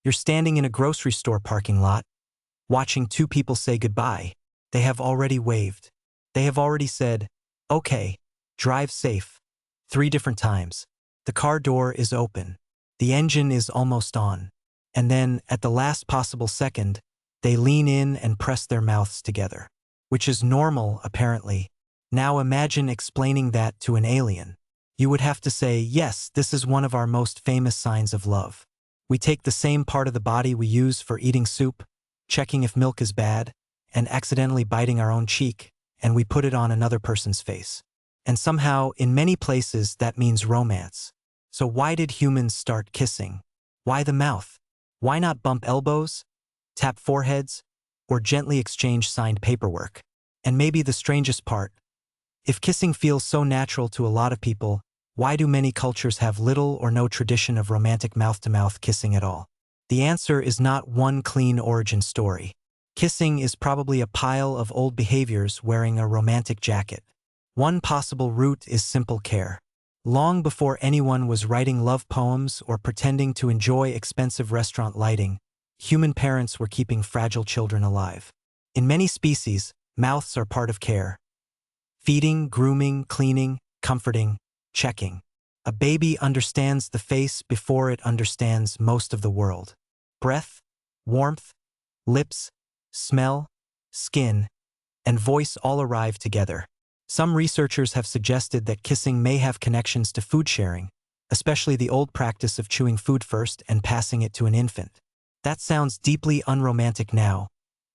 You're standing in a grocery store parking lot, watching two people say goodbye. They have already waved. They have already said, "Okay, drive safe," 3 different times. The car door is open. The engine is almost on. And then, at the last possible second, they lean in and press their mouths together. Which is normal, apparently. Now imagine explaining that to an alien. You would have to say, yes, this is one of our most famous signs of love. We take the same part of the body we use for eating soup, checking if milk is bad, and accidentally biting our own cheek, and we put it on another person's face. And somehow, in many places, that means romance. So why did humans start kissing? Why the mouth? Why not bump elbows, tap foreheads, or gently exchange signed paperwork? And maybe the strangest part, if kissing feels so natural to a lot of people, why do many cultures have little or no tradition of romantic mouth-to-mouth kissing at all? The answer is not one clean origin story. Kissing is probably a pile of old behaviors wearing a romantic jacket. One possible root is simple care. Long before anyone was writing love poems or pretending to enjoy expensive restaurant lighting, human parents were keeping fragile children alive. In many species, mouths are part of care. Feeding, grooming, cleaning, comforting, checking. A baby understands the face before it understands most of the world. Breath, warmth, lips, smell, skin, and voice all arrive together. Some researchers have suggested that kissing may have connections to food sharing, especially the old practice of chewing food first and passing it to an infant. That sounds deeply unromantic now,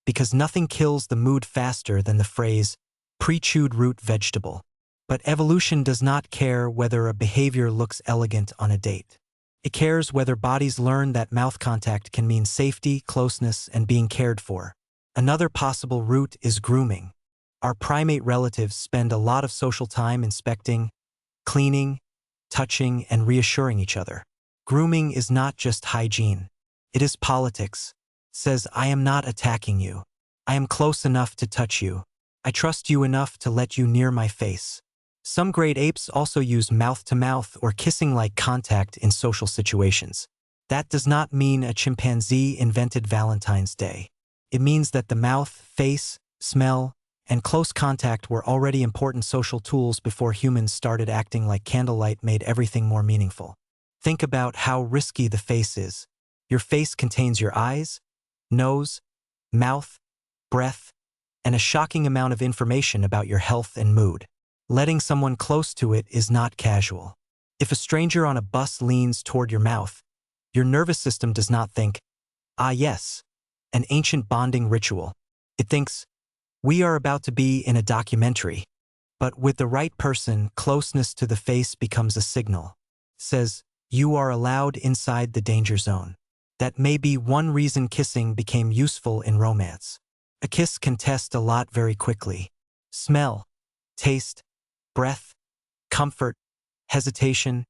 because nothing kills the mood faster than the phrase, pre-chewed root vegetable. But evolution does not care whether a behavior looks elegant on a date. It cares whether bodies learn that mouth contact can mean safety, closeness, and being cared for. Another possible root is grooming. Our primate relatives spend a lot of social time inspecting, cleaning, touching, and reassuring each other. Grooming is not just hygiene. It is politics. It says, I am not attacking you. I am close enough to touch you. I trust you enough to let you near my face. Some great apes also use mouth-to-mouth or kissing-like contact in social situations. That does not mean a chimpanzee invented Valentine's Day. It means that the mouth, face, smell, and close contact were already important social tools before humans started acting like candlelight made everything more meaningful. Think about how risky the face is. Your face contains your eyes, nose, mouth, breath, and a shocking amount of information about your health and mood. Letting someone close to it is not casual. If a stranger on a bus leans toward your mouth, your nervous system does not think, ah yes, an ancient bonding ritual. It thinks, we are about to be in a documentary. But with the right person, closeness to the face becomes a signal. It says, you are allowed inside the danger zone. That may be one reason kissing became useful in romance. A kiss can test a lot very quickly. Smell, taste, breath, comfort, hesitation,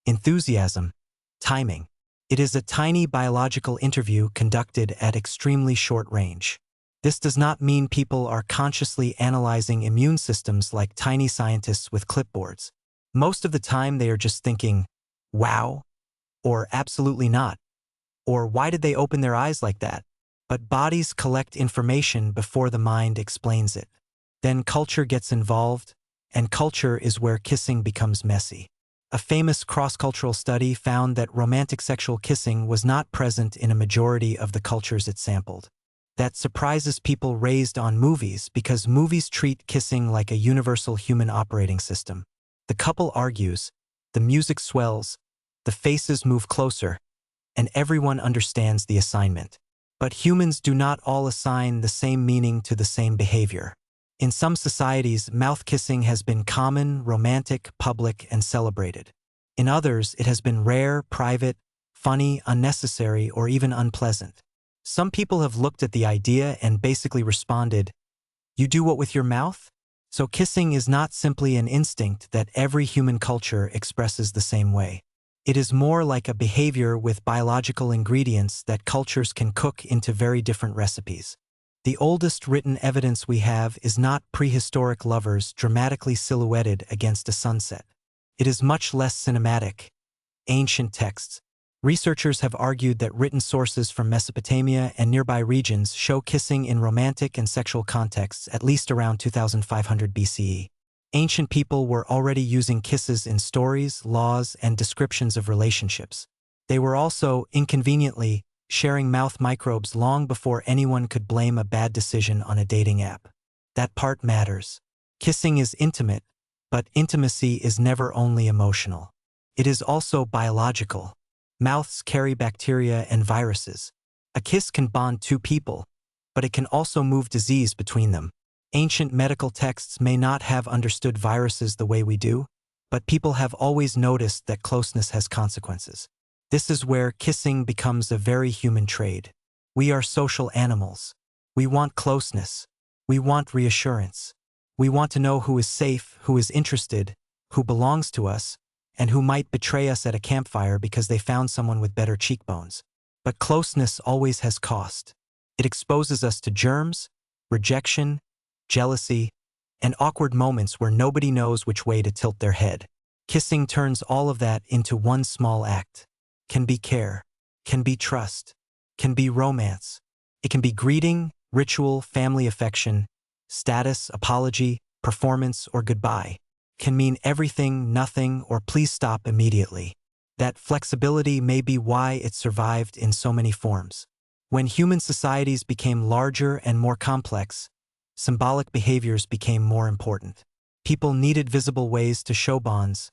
enthusiasm, timing. It is a tiny biological interview conducted at extremely short range. This does not mean people are consciously analyzing immune systems like tiny scientists with clipboards. Most of the time they are just thinking, wow, or absolutely not, or why did they open their eyes like that? But bodies collect information before the mind explains it. Then culture gets involved, and culture is where kissing becomes messy. A famous cross-cultural study found that romantic sexual kissing was not present in a majority of the cultures it sampled. That surprises people raised on movies because movies treat kissing like a universal human operating system. The couple argues, the music swells, the faces move closer, and everyone understands the assignment. But humans do not all assign the same meaning to the same behavior. In some societies, mouth kissing has been common, romantic, public, and celebrated. In others, it has been rare, private, funny, unnecessary, or even unpleasant. Some people have looked at the idea and basically responded, you do what with your mouth? So kissing is not simply an instinct that every human culture expresses the same way. It is more like a behavior with biological ingredients that cultures can cook into very different recipes. The oldest written evidence we have is not prehistoric lovers dramatically silhouetted against a sunset. It is much less cinematic. Ancient texts, Researchers have argued that written sources from Mesopotamia and nearby regions show kissing in romantic and sexual contexts at least around 2500 BCE. Ancient people were already using kisses in stories, laws, and descriptions of relationships. They were also, inconveniently, sharing mouth microbes long before anyone could blame a bad decision on a dating app. That part matters. Kissing is intimate, but intimacy is never only emotional. It is also biological. Mouths carry bacteria and viruses. A kiss can bond two people, but it can also move disease between them. Ancient medical texts may not have understood viruses the way we do, but people have always noticed that closeness has consequences. This is where kissing becomes a very human trait. We are social animals. We want closeness. We want reassurance. We want to know who is safe, who is interested, who belongs to us, and who might betray us at a campfire because they found someone with better cheekbones. But closeness always has cost. It exposes us to germs, rejection, jealousy, and awkward moments where nobody knows which way to tilt their head. Kissing turns all of that into one small act. Can be care, can be trust, can be romance. It can be greeting, ritual, family affection, status, apology, performance, or goodbye. Can mean everything, nothing, or please stop immediately. That flexibility may be why it survived in so many forms. When human societies became larger and more complex, symbolic behaviors became more important. People needed visible ways to show bonds.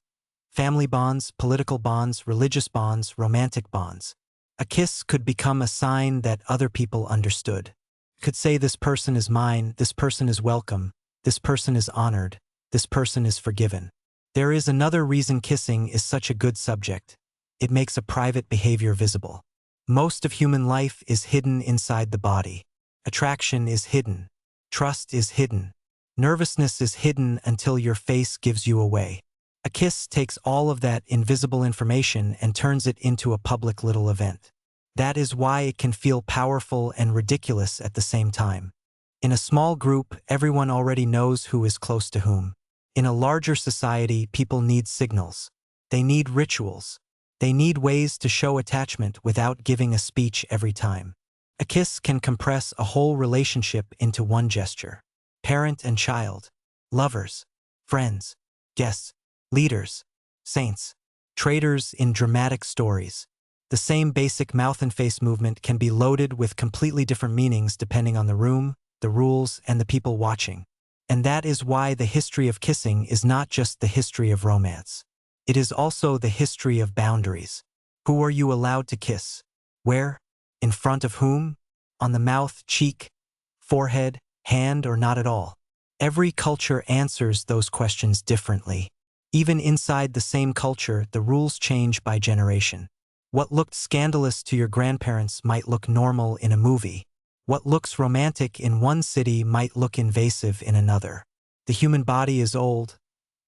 Family bonds, political bonds, religious bonds, romantic bonds. A kiss could become a sign that other people understood. It could say this person is mine, this person is welcome, this person is honored, this person is forgiven. There is another reason kissing is such a good subject. It makes a private behavior visible. Most of human life is hidden inside the body. Attraction is hidden. Trust is hidden. Nervousness is hidden until your face gives you away. A kiss takes all of that invisible information and turns it into a public little event. That is why it can feel powerful and ridiculous at the same time. In a small group, everyone already knows who is close to whom. In a larger society, people need signals. They need rituals. They need ways to show attachment without giving a speech every time. A kiss can compress a whole relationship into one gesture. Parent and child, lovers, friends, guests, leaders, saints, traitors in dramatic stories. The same basic mouth and face movement can be loaded with completely different meanings depending on the room, the rules, and the people watching. And that is why the history of kissing is not just the history of romance. It is also the history of boundaries. Who are you allowed to kiss? Where? In front of whom? On the mouth, cheek, forehead, hand, or not at all? Every culture answers those questions differently. Even inside the same culture, the rules change by generation. What looked scandalous to your grandparents might look normal in a movie. What looks romantic in one city might look invasive in another. The human body is old,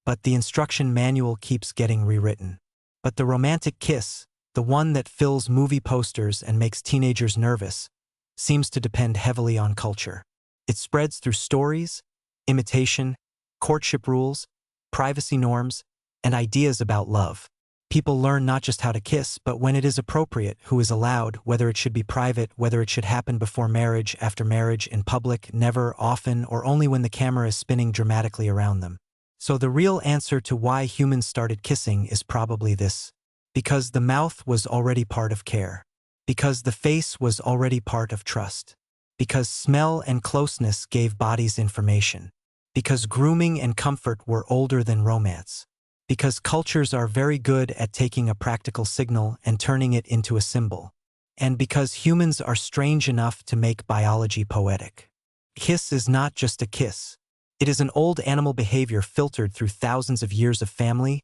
but the instruction manual keeps getting rewritten. But the romantic kiss, the one that fills movie posters and makes teenagers nervous, seems to depend heavily on culture. It spreads through stories, imitation, courtship rules, privacy norms, and ideas about love. People learn not just how to kiss, but when it is appropriate, who is allowed, whether it should be private, whether it should happen before marriage, after marriage, in public, never, often, or only when the camera is spinning dramatically around them. So the real answer to why humans started kissing is probably this. Because the mouth was already part of care. Because the face was already part of trust. Because smell and closeness gave bodies information. Because grooming and comfort were older than romance. Because cultures are very good at taking a practical signal and turning it into a symbol. And because humans are strange enough to make biology poetic. Kiss is not just a kiss. It is an old animal behavior filtered through thousands of years of family,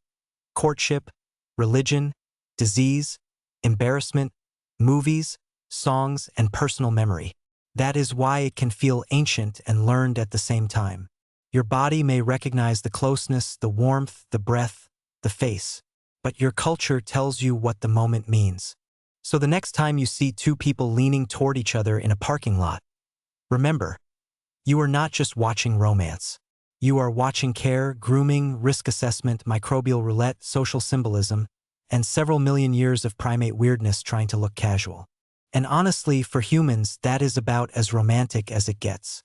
courtship, religion, disease, embarrassment, movies, songs, and personal memory. That is why it can feel ancient and learned at the same time. Your body may recognize the closeness, the warmth, the breath, the face, but your culture tells you what the moment means. So the next time you see two people leaning toward each other in a parking lot, remember, you are not just watching romance. You are watching care, grooming, risk assessment, microbial roulette, social symbolism, and several million years of primate weirdness trying to look casual. And honestly, for humans, that is about as romantic as it gets.